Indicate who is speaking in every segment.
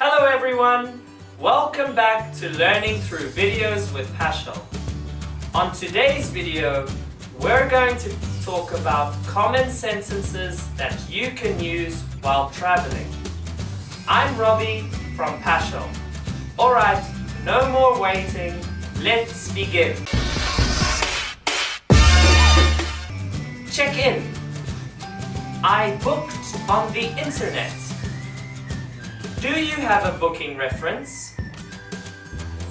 Speaker 1: Hello everyone! Welcome back to Learning Through Videos with Pasal. On today's video, we're going to talk about common sentences that you can use while traveling. I'm Robbie from Pasal. Alright, no more waiting, let's begin. Check in. I booked on the internet. Do you have a booking reference?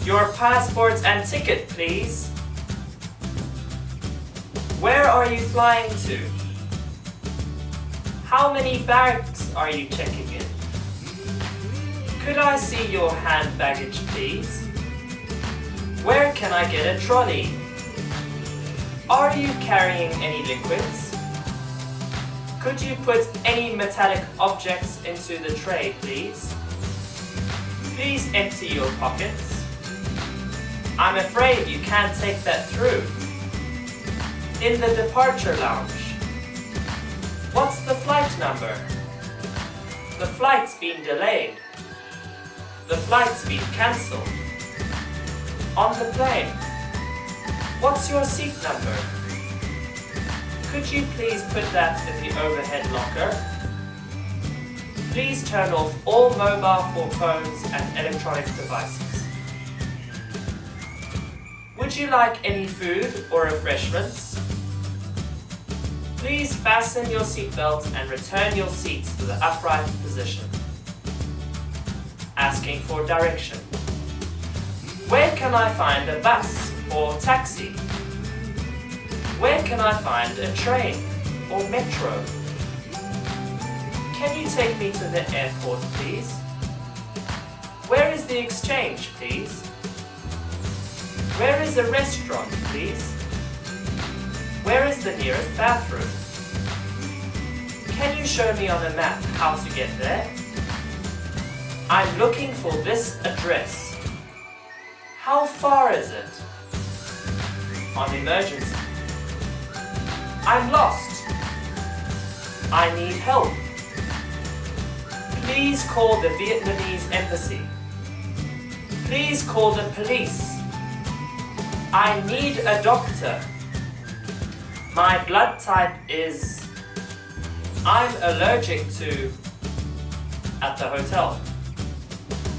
Speaker 1: Your passport and ticket, please. Where are you flying to? How many bags are you checking in? Could I see your hand baggage, please? Where can I get a trolley? Are you carrying any liquids? Could you put any metallic objects into the tray, please? Please empty your pockets. I'm afraid you can't take that through. In the departure lounge. What's the flight number? The flight's been delayed. The flight's been cancelled. On the plane. What's your seat number? Could you please put that in the overhead locker? Please turn off all mobile phones and electronic devices. Would you like any food or refreshments? Please fasten your seatbelt and return your seats to the upright position. Asking for direction. Where can I find a bus or taxi? Where can I find a train or metro? Can you take me to the airport, please? Where is the exchange, please? Where is a restaurant, please? Where is the nearest bathroom? Can you show me on a map how to get there? I'm looking for this address. How far is it? On emergency. I'm lost. I need help. Please call the Vietnamese embassy. Please call the police. I need a doctor. My blood type is... I'm allergic to... At the hotel.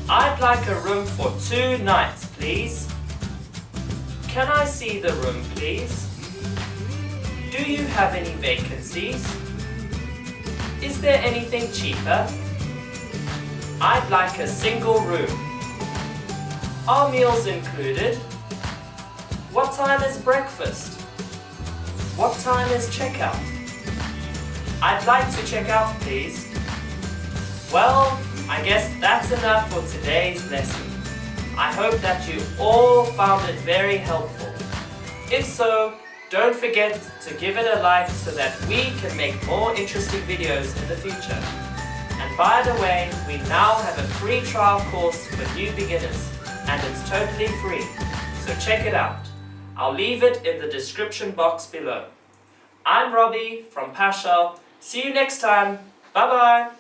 Speaker 1: I'd like a room for 2 nights, please. Can I see the room, please? Do you have any vacancies? Is there anything cheaper? I'd like a single room. Are meals included? What time is breakfast? What time is checkout? I'd like to check out, please. Well, I guess that's enough for today's lesson. I hope that you all found it very helpful. If so, don't forget to give it a like so that we can make more interesting videos in the future. And by the way, we now have a free trial course for new beginners, and it's totally free, so check it out. I'll leave it in the description box below. I'm Robbie from Pasal. See you next time. Bye bye.